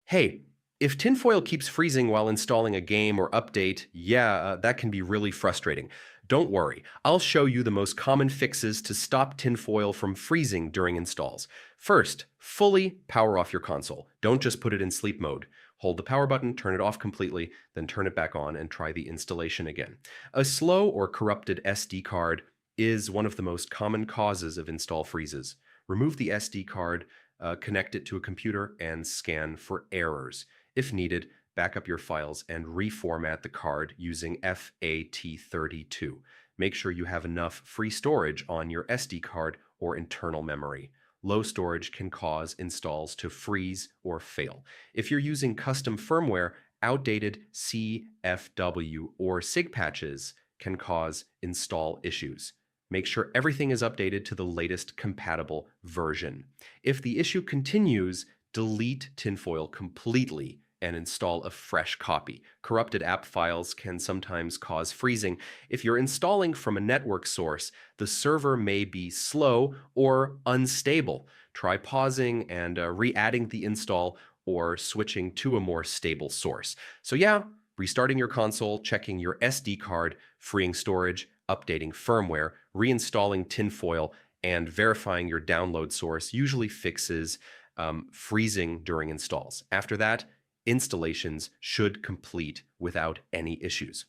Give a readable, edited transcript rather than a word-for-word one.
Hey, if tinfoil keeps freezing while installing a game or update, that can be really frustrating. Don't worry, I'll show you the most common fixes to stop tinfoil from freezing during installs. First, fully power off your console. Don't just put it in sleep mode. Hold the power button, turn it off completely, then turn it back on and try the installation again. A slow or corrupted SD card is one of the most common causes of install freezes. Remove the SD card, connect it to a computer, and scan for errors. If needed, back up your files and reformat the card using FAT32. Make sure you have enough free storage on your SD card or internal memory. Low storage can cause installs to freeze or fail. If you're using custom firmware, outdated CFW or SIG patches can cause install issues. Make sure everything is updated to the latest compatible version. If the issue continues, delete tinfoil completely and install a fresh copy. Corrupted app files can sometimes cause freezing. If you're installing from a network source, the server may be slow or unstable. Try pausing and re-adding the install or switching to a more stable source. Restarting your console, checking your SD card, freeing storage, updating firmware, reinstalling tinfoil, and verifying your download source usually fixes freezing during installs. After that, installations should complete without any issues.